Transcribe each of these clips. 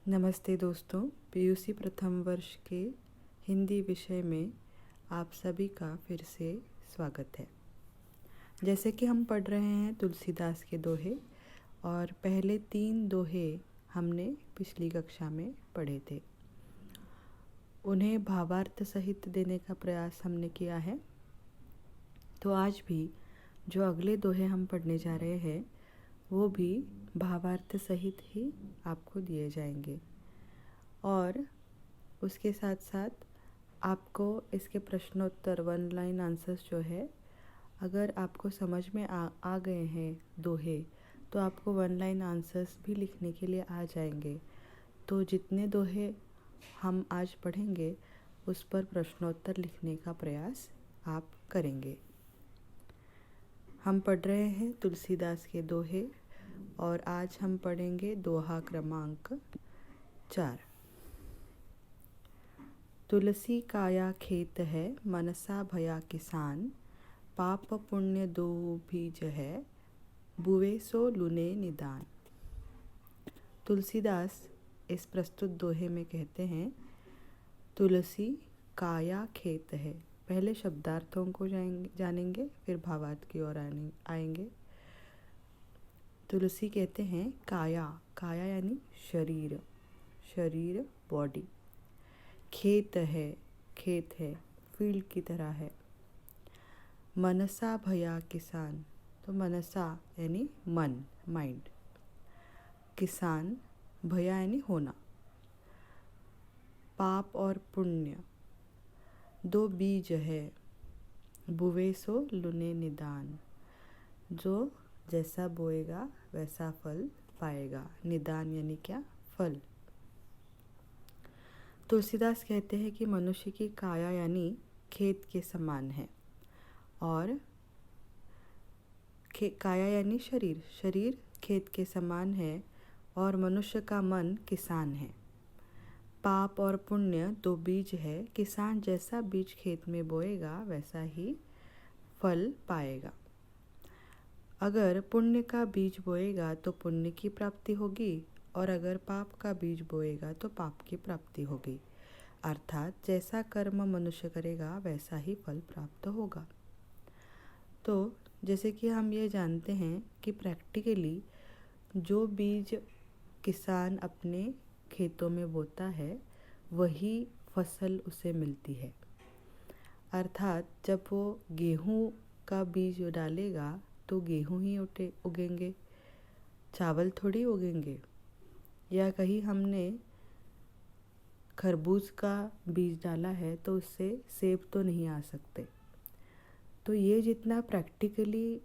नमस्ते दोस्तों, पीयूसी प्रथम वर्ष के हिंदी विषय में आप सभी का फिर से स्वागत है। जैसे कि हम पढ़ रहे हैं तुलसीदास के दोहे और पहले 3 दोहे हमने पिछली कक्षा में पढ़े थे। उन्हें भावार्थ सहित देने का प्रयास हमने किया है। तो आज भी जो अगले दोहे हम पढ़ने जा रहे हैं वो भी भावार्थ सहित ही आपको दिए जाएंगे और उसके साथ साथ आपको इसके प्रश्नोत्तर 1 लाइन आंसर्स जो है, अगर आपको समझ में आ गए हैं दोहे तो आपको 1 लाइन आंसर्स भी लिखने के लिए आ जाएंगे। तो जितने दोहे हम आज पढ़ेंगे उस पर प्रश्नोत्तर लिखने का प्रयास आप करेंगे। हम पढ़ रहे हैं तुलसीदास के दोहे और आज हम पढ़ेंगे दोहा क्रमांक 4। तुलसी काया खेत है, मनसा भया किसान, पाप पुण्य दो बीज है, बुवे सो लुने निदान। तुलसीदास इस प्रस्तुत दोहे में कहते हैं तुलसी काया खेत है। पहले शब्दार्थों को जानेंगे, फिर भावार्थ की ओर आएंगे। तुलसी कहते हैं काया, काया यानी शरीर, शरीर बॉडी। खेत है, खेत है, फील्ड की तरह है। मनसा भया किसान, तो मनसा यानी मन, माइंड। किसान, भया यानी होना। पाप और पुण्य दो बीज है, बुवे सो लुने निदान। जो जैसा बोएगा वैसा फल पाएगा। निदान यानी क्या? फल। तुलसीदास कहते हैं कि मनुष्य की काया यानी खेत के समान है और काया यानी शरीर, शरीर खेत के समान है और मनुष्य का मन किसान है। पाप और पुण्य दो बीज है, किसान जैसा बीज खेत में बोएगा वैसा ही फल पाएगा। अगर पुण्य का बीज बोएगा तो पुण्य की प्राप्ति होगी और अगर पाप का बीज बोएगा तो पाप की प्राप्ति होगी। अर्थात जैसा कर्म मनुष्य करेगा वैसा ही फल प्राप्त होगा। तो जैसे कि हम ये जानते हैं कि प्रैक्टिकली जो बीज किसान अपने खेतों में बोता है वही फसल उसे मिलती है। अर्थात जब वो गेहूं का बीज डालेगा तो गेहूं ही उगेंगे, चावल थोड़ी उगेंगे। या कहीं हमने खरबूज का बीज डाला है तो उससे सेब तो नहीं आ सकते। तो ये जितना प्रैक्टिकली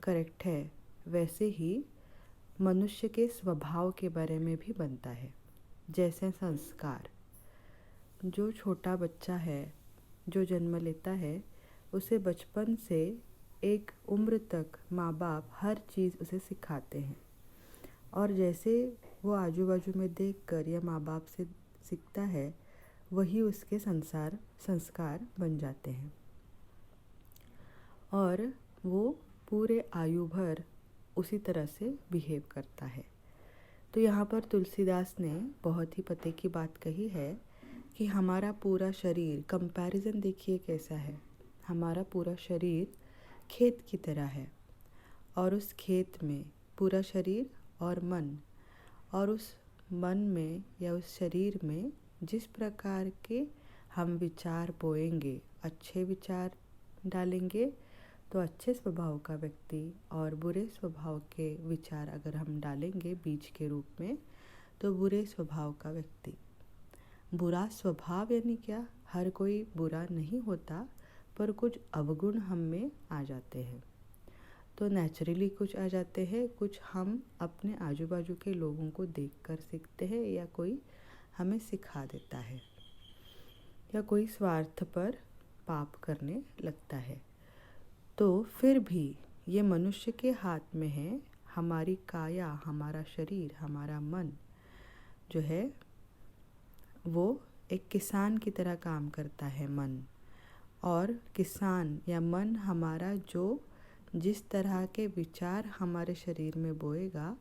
करेक्ट है वैसे ही मनुष्य के स्वभाव के बारे में भी बनता है। जैसे संस्कार, जो छोटा बच्चा है जो जन्म लेता है उसे बचपन से एक उम्र तक माँ बाप हर चीज़ उसे सिखाते हैं और जैसे वो आजू बाजू में देखकर या माँ बाप से सीखता है वही उसके संस्कार बन जाते हैं और वो पूरे आयु भर उसी तरह से बिहेव करता है। तो यहाँ पर तुलसीदास ने बहुत ही पते की बात कही है कि हमारा पूरा शरीर, कंपैरिजन देखिए कैसा है। हमारा पूरा शरीर खेत की तरह है और उस खेत में पूरा शरीर और मन, और उस मन में या उस शरीर में जिस प्रकार के हम विचार बोएंगे, अच्छे विचार डालेंगे तो अच्छे स्वभाव का व्यक्ति और बुरे स्वभाव के विचार अगर हम डालेंगे बीज के रूप में तो बुरे स्वभाव का व्यक्ति। बुरा स्वभाव यानी क्या? हर कोई बुरा नहीं होता पर कुछ अवगुण हम में आ जाते हैं। तो नेचुरली कुछ आ जाते हैं, कुछ हम अपने आजू बाजू के लोगों को देखकर सीखते हैं या कोई हमें सिखा देता है या कोई स्वार्थ पर पाप करने लगता है। तो फिर भी ये मनुष्य के हाथ में है। हमारी काया, हमारा शरीर, हमारा मन जो है वो एक किसान की तरह काम करता है। मन और किसान या मन हमारा जो जिस तरह के विचार हमारे शरीर में बोएगा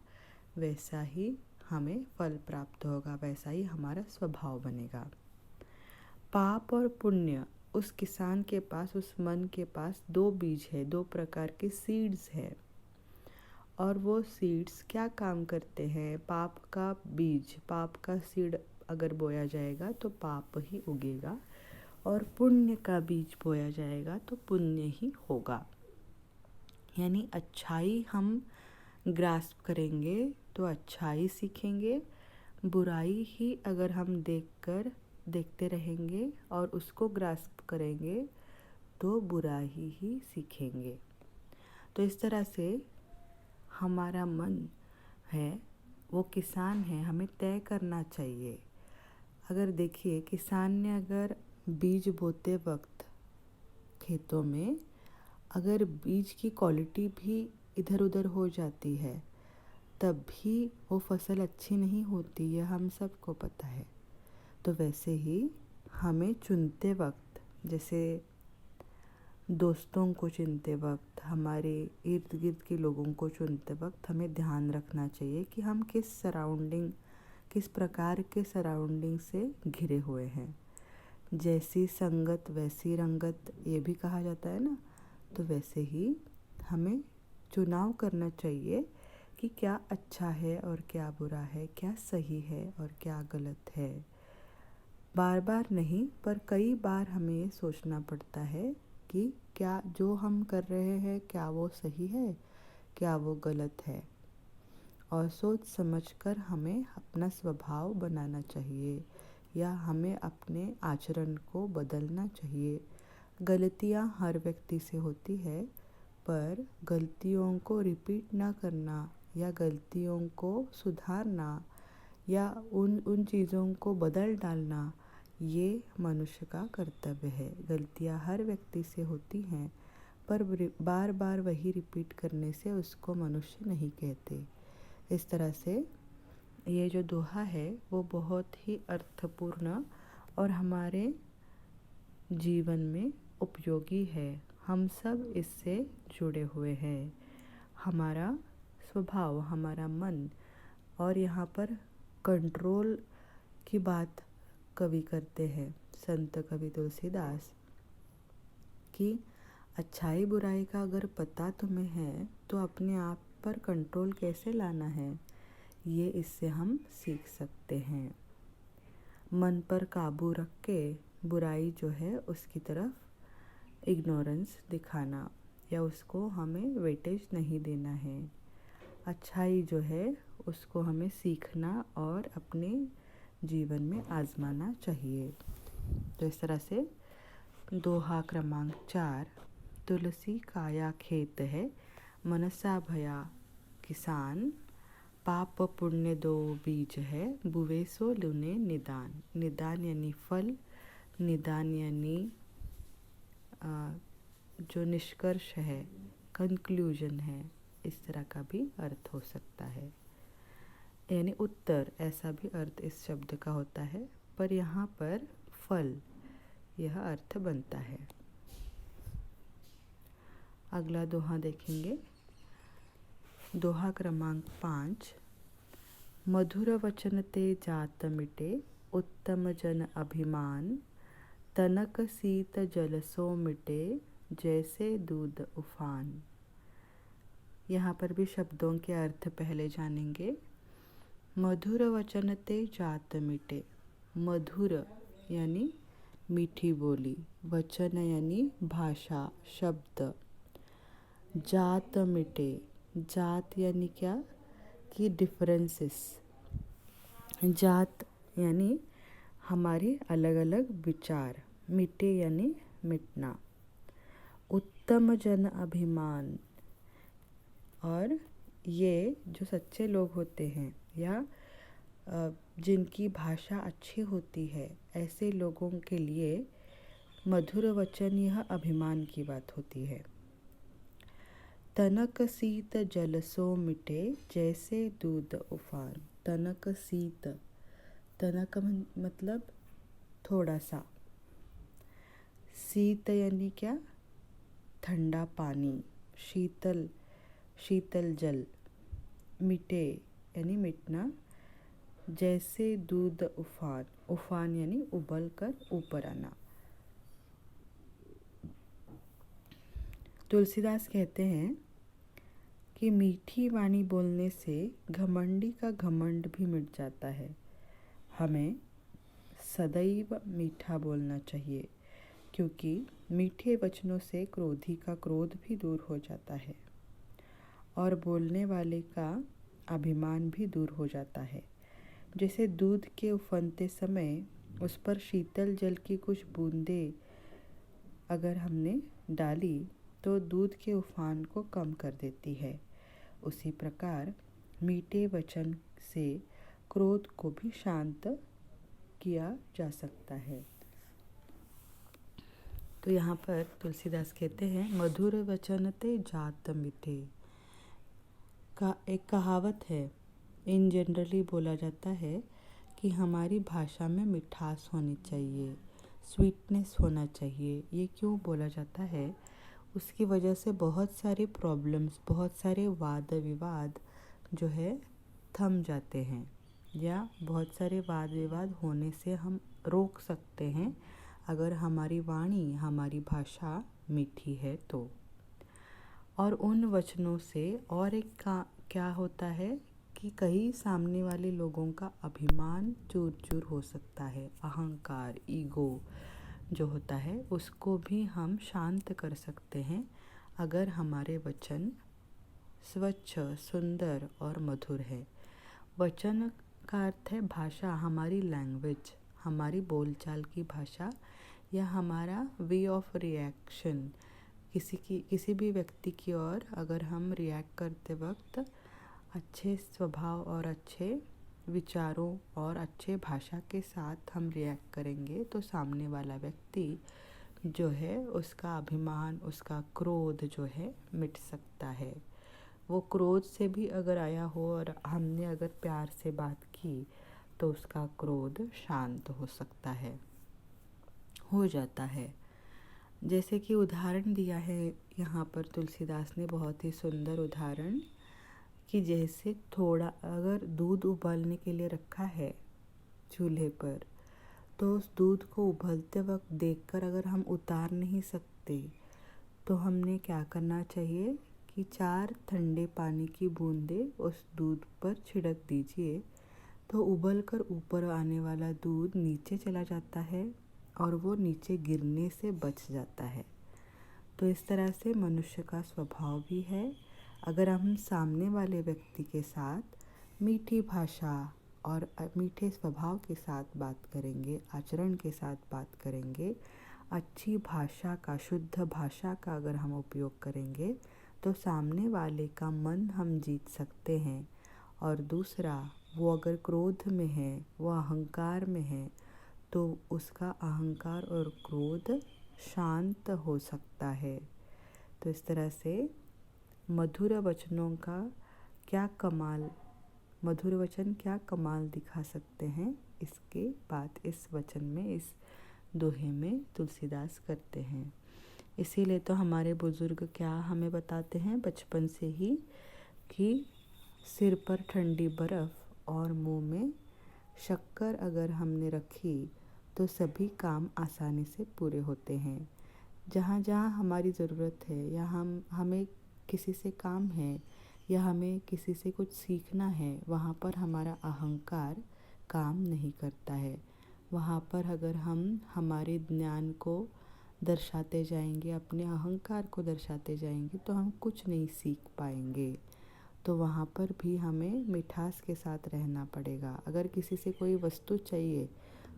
वैसा ही हमें फल प्राप्त होगा, वैसा ही हमारा स्वभाव बनेगा। पाप और पुण्य, उस किसान के पास, उस मन के पास दो बीज है, दो प्रकार के सीड्स है। और वो सीड्स क्या काम करते हैं? पाप का बीज, पाप का सीड अगर बोया जाएगा तो पाप ही उगेगा, और पुण्य का बीज बोया जाएगा तो पुण्य ही होगा। यानी अच्छाई हम ग्रास्प करेंगे तो अच्छाई सीखेंगे, बुराई ही अगर हम देखते रहेंगे और उसको ग्रास्प करेंगे तो बुराई ही सीखेंगे। तो इस तरह से हमारा मन है वो किसान है, हमें तय करना चाहिए। अगर देखिए, किसान ने अगर बीज बोते वक्त खेतों में अगर बीज की क्वालिटी भी इधर उधर हो जाती है तब भी वो फसल अच्छी नहीं होती, यह हम सबको पता है। तो वैसे ही हमें चुनते वक्त, जैसे दोस्तों को चुनते वक्त, हमारे इर्द गिर्द के लोगों को चुनते वक्त हमें ध्यान रखना चाहिए कि हम किस प्रकार के सराउंडिंग से घिरे हुए हैं। जैसी संगत वैसी रंगत, ये भी कहा जाता है ना। तो वैसे ही हमें चुनाव करना चाहिए कि क्या अच्छा है और क्या बुरा है, क्या सही है और क्या गलत है। बार बार नहीं, पर कई बार हमें ये सोचना पड़ता है कि क्या जो हम कर रहे हैं क्या वो सही है, क्या वो गलत है। और सोच समझकर हमें अपना स्वभाव बनाना चाहिए या हमें अपने आचरण को बदलना चाहिए। गलतियां हर व्यक्ति से होती है, पर गलतियों को रिपीट ना करना या गलतियों को सुधारना या उन चीज़ों को बदल डालना, ये मनुष्य का कर्तव्य है। गलतियां हर व्यक्ति से होती हैं, पर बार बार वही रिपीट करने से उसको मनुष्य नहीं कहते। इस तरह से ये जो दोहा है वो बहुत ही अर्थपूर्ण और हमारे जीवन में उपयोगी है। हम सब इससे जुड़े हुए हैं। हमारा स्वभाव, हमारा मन, और यहाँ पर कंट्रोल की बात कवि करते हैं, संत कवि तुलसीदास, कि अच्छाई बुराई का अगर पता तुम्हें है तो अपने आप पर कंट्रोल कैसे लाना है, ये इससे हम सीख सकते हैं। मन पर काबू रख के बुराई जो है उसकी तरफ इग्नोरेंस दिखाना या उसको हमें वेटेज नहीं देना है। अच्छाई जो है उसको हमें सीखना और अपने जीवन में आजमाना चाहिए। तो इस तरह से दोहा क्रमांक 4, तुलसी काया खेत है, मनसा भया किसान, पाप पुण्य दो बीज है, बुवे सो लुने निदान। निदान यानी फल, निदान यानी जो निष्कर्ष है, कंक्लूजन है, इस तरह का भी अर्थ हो सकता है। यानी उत्तर, ऐसा भी अर्थ इस शब्द का होता है, पर यहाँ पर फल यह अर्थ बनता है। अगला दोहा देखेंगे, दोहा क्रमांक 5, मधुर वचन ते जात मिटे, उत्तम जन अभिमान, तनक सीत जल सो मिटे, जैसे दूध उफान। यहाँ पर भी शब्दों के अर्थ पहले जानेंगे। मधुर वचन ते जात मिटे, मधुर यानी मीठी बोली, वचन यानी भाषा, शब्द, जात मिटे, जात यानी क्या कि डिफरेंसेस, जात यानी हमारे अलग अलग विचार, मिटे यानी मिटना, उत्तम जन अभिमान, और ये जो सच्चे लोग होते हैं या जिनकी भाषा अच्छी होती है, ऐसे लोगों के लिए मधुर वचन यह अभिमान की बात होती है। तनक सीत जल सो मिटे, जैसे दूध उफान। तनक सीत, तनक मतलब थोड़ा सा, सीत यानी क्या, ठंडा पानी, शीतल जल, मिटे यानी मिटना, जैसे दूध उफान, उफान यानी उबल कर ऊपर आना। तुलसीदास कहते हैं कि मीठी वाणी बोलने से घमंडी का घमंड भी मिट जाता है। हमें सदैव मीठा बोलना चाहिए, क्योंकि मीठे वचनों से क्रोधी का क्रोध भी दूर हो जाता है और बोलने वाले का अभिमान भी दूर हो जाता है। जैसे दूध के उफनते समय उस पर शीतल जल की कुछ बूंदें अगर हमने डाली तो दूध के उफान को कम कर देती है। उसी प्रकार मीठे वचन से क्रोध को भी शांत किया जा सकता है। तो यहाँ पर तुलसीदास कहते हैं मधुर वचन ते जात मीठे का एक कहावत है। इन जनरली बोला जाता है कि हमारी भाषा में मिठास होनी चाहिए, स्वीटनेस होना चाहिए। ये क्यों बोला जाता है? उसकी वजह से बहुत सारे प्रॉब्लम्स, बहुत सारे वाद विवाद जो है थम जाते हैं, या बहुत सारे वाद विवाद होने से हम रोक सकते हैं अगर हमारी वाणी, हमारी भाषा मीठी है तो। और उन वचनों से और एक का क्या होता है कि कई सामने वाले लोगों का अभिमान चूर चूर हो सकता है। अहंकार, ईगो जो होता है उसको भी हम शांत कर सकते हैं अगर हमारे वचन स्वच्छ, सुंदर और मधुर है। वचन का अर्थ है भाषा, हमारी लैंग्वेज, हमारी बोलचाल की भाषा, या हमारा वे ऑफ रिएक्शन। किसी भी व्यक्ति की ओर अगर हम रिएक्ट करते वक्त अच्छे स्वभाव और अच्छे विचारों और अच्छे भाषा के साथ हम रिएक्ट करेंगे तो सामने वाला व्यक्ति जो है उसका अभिमान, उसका क्रोध जो है मिट सकता है। वो क्रोध से भी अगर आया हो और हमने अगर प्यार से बात की तो उसका क्रोध शांत हो सकता है, हो जाता है। जैसे कि उदाहरण दिया है यहाँ पर तुलसीदास ने, बहुत ही सुंदर उदाहरण, कि जैसे थोड़ा अगर दूध उबालने के लिए रखा है चूल्हे पर, तो उस दूध को उबलते वक्त देखकर अगर हम उतार नहीं सकते तो हमने क्या करना चाहिए कि 4 ठंडे पानी की बूंदें उस दूध पर छिड़क दीजिए, तो उबल कर ऊपर आने वाला दूध नीचे चला जाता है और वो नीचे गिरने से बच जाता है। तो इस तरह से मनुष्य का स्वभाव भी है। अगर हम सामने वाले व्यक्ति के साथ मीठी भाषा और मीठे स्वभाव के साथ बात करेंगे, आचरण के साथ बात करेंगे, अच्छी भाषा का, शुद्ध भाषा का अगर हम उपयोग करेंगे तो सामने वाले का मन हम जीत सकते हैं। और दूसरा, वो अगर क्रोध में है, वो अहंकार में है, तो उसका अहंकार और क्रोध शांत हो सकता है। तो इस तरह से मधुर वचनों का क्या कमाल, मधुर वचन क्या कमाल दिखा सकते हैं, इसके बात इस वचन में, इस दोहे में तुलसीदास करते हैं। इसीलिए तो हमारे बुजुर्ग क्या हमें बताते हैं बचपन से ही कि सिर पर ठंडी बर्फ़ और मुंह में शक्कर अगर हमने रखी तो सभी काम आसानी से पूरे होते हैं। जहाँ जहाँ हमारी ज़रूरत है, या हमें किसी से काम है, या हमें किसी से कुछ सीखना है, वहाँ पर हमारा अहंकार काम नहीं करता है। वहाँ पर अगर हम हमारे ज्ञान को दर्शाते जाएंगे, अपने अहंकार को दर्शाते जाएंगे, तो हम कुछ नहीं सीख पाएंगे। तो वहाँ पर भी हमें मिठास के साथ रहना पड़ेगा। अगर किसी से कोई वस्तु चाहिए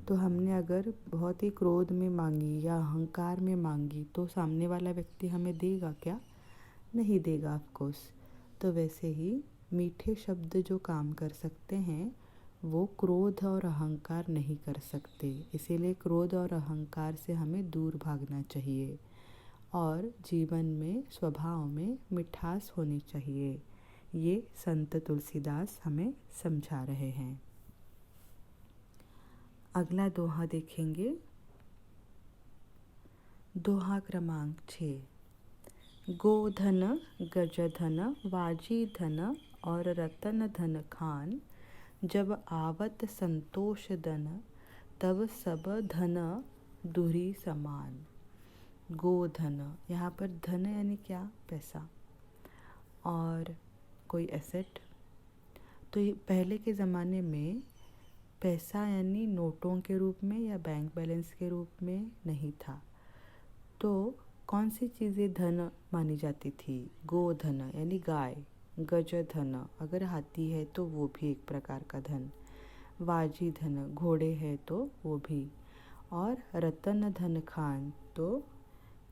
तो हमने अगर बहुत ही क्रोध में मांगी या अहंकार में मांगी तो सामने वाला व्यक्ति हमें देगा क्या? नहीं देगा, ऑफ कोर्स। तो वैसे ही मीठे शब्द जो काम कर सकते हैं वो क्रोध और अहंकार नहीं कर सकते। इसीलिए क्रोध और अहंकार से हमें दूर भागना चाहिए और जीवन में, स्वभाव में मिठास होनी चाहिए। ये संत तुलसीदास हमें समझा रहे हैं। अगला दोहा देखेंगे। दोहा क्रमांक 6। गोधन, गजधन, वाजी धन और रतन धन खान, जब आवत संतोष धन, तब सब धन दुरी समान। गोधन, यहाँ पर धन यानी क्या? पैसा और कोई एसेट। तो ये पहले के ज़माने में पैसा यानी नोटों के रूप में या बैंक बैलेंस के रूप में नहीं था। तो कौन सी चीज़ें धन मानी जाती थी? गोधन यानी गाय, गजधन अगर हाथी है तो वो भी एक प्रकार का धन, वाजी धन घोड़े है तो वो भी, और रतन धन खान तो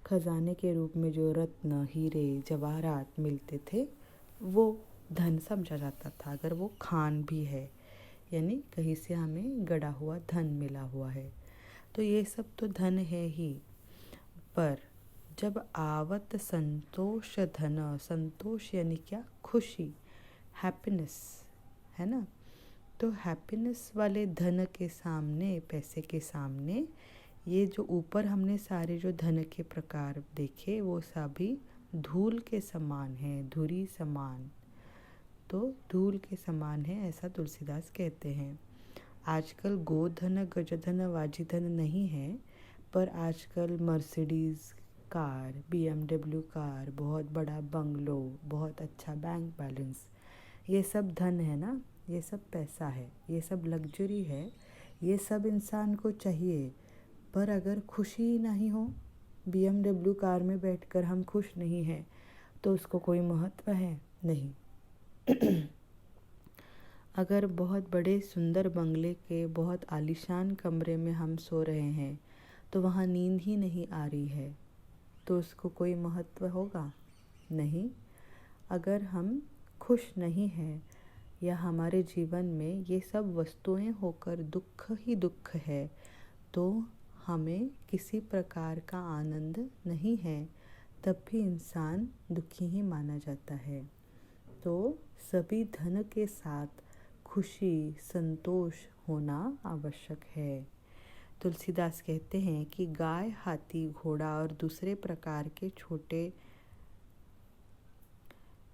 खजाने के रूप में जो रत्न, हीरे, जवाहरात मिलते थे वो धन समझा जाता था। अगर वो खान भी है यानी कहीं से हमें गड़ा हुआ धन मिला हुआ है, तो ये सब तो धन है ही। पर जब आवत संतोष धन, संतोष यानी क्या? खुशी, हैप्पीनेस, है ना। तो हैप्पीनेस वाले धन के सामने, पैसे के सामने, ये जो ऊपर हमने सारे जो धन के प्रकार देखे वो सभी धूल के समान है, धुरी समान। तो धूल के समान है ऐसा तुलसीदास कहते हैं। आजकल गोधन, गजधन, वाजीधन नहीं है, पर आजकल मर्सिडीज़ कार, BMW कार, बहुत बड़ा बंगलो, बहुत अच्छा बैंक बैलेंस, ये सब धन है ना, ये सब पैसा है, ये सब लग्जरी है, ये सब इंसान को चाहिए। पर अगर खुशी नहीं हो, BMW कार में बैठकर हम खुश नहीं हैं, तो उसको कोई महत्व है? नहीं। अगर बहुत बड़े सुंदर बंगले के बहुत आलीशान कमरे में हम सो रहे हैं तो वहाँ नींद ही नहीं आ रही है, तो उसको कोई महत्व होगा? नहीं। अगर हम खुश नहीं हैं या हमारे जीवन में ये सब वस्तुएं होकर दुख ही दुख है, तो हमें किसी प्रकार का आनंद नहीं है, तब भी इंसान दुखी ही माना जाता है। तो सभी धन के साथ खुशी, संतोष होना आवश्यक है। तुलसीदास कहते हैं कि गाय, हाथी, घोड़ा और दूसरे प्रकार के छोटे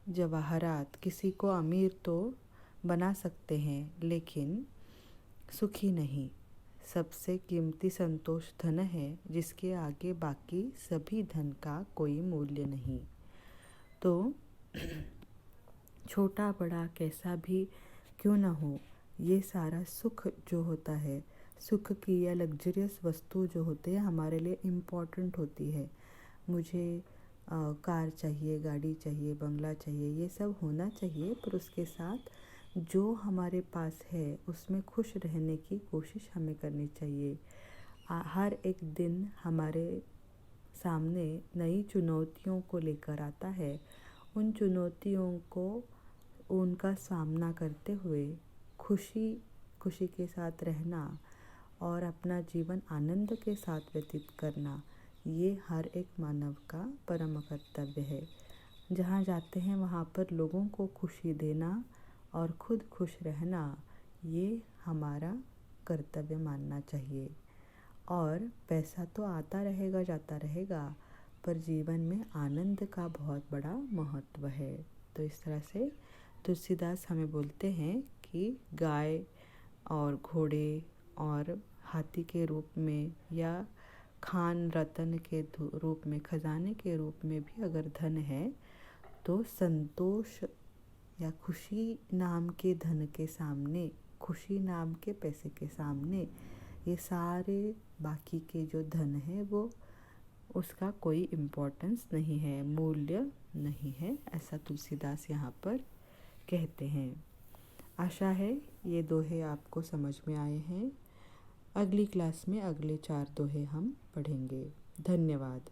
जवाहरात किसी को अमीर तो बना सकते हैं, लेकिन सुखी नहीं। सबसे कीमती संतोष धन है, जिसके आगे बाकी सभी धन का कोई मूल्य नहीं। तो छोटा बड़ा कैसा भी क्यों ना हो, ये सारा सुख जो होता है, सुख की या लग्जरियस वस्तु जो होती है हमारे लिए इम्पॉर्टेंट होती है। मुझे कार चाहिए, गाड़ी चाहिए, बंगला चाहिए, ये सब होना चाहिए, पर उसके साथ जो हमारे पास है उसमें खुश रहने की कोशिश हमें करनी चाहिए। हर एक दिन हमारे सामने नई चुनौतियों को लेकर आता है। उन चुनौतियों को उनका सामना करते हुए खुशी के साथ रहना और अपना जीवन आनंद के साथ व्यतीत करना, ये हर एक मानव का परम कर्तव्य है। जहाँ जाते हैं वहाँ पर लोगों को खुशी देना और खुद खुश रहना, ये हमारा कर्तव्य मानना चाहिए। और पैसा तो आता रहेगा, जाता रहेगा, पर जीवन में आनंद का बहुत बड़ा महत्व है। तो इस तरह से तुलसीदास हमें बोलते हैं कि गाय और घोड़े और हाथी के रूप में या खान रतन के रूप में, खजाने के रूप में भी अगर धन है, तो संतोष या खुशी नाम के धन के सामने, खुशी नाम के पैसे के सामने, ये सारे बाकी के जो धन है वो उसका कोई इम्पोर्टेंस नहीं है, मूल्य नहीं है, ऐसा तुलसीदास यहाँ पर कहते हैं। आशा है ये दोहे आपको समझ में आए हैं। अगली क्लास में अगले 4 दोहे हम पढ़ेंगे। धन्यवाद।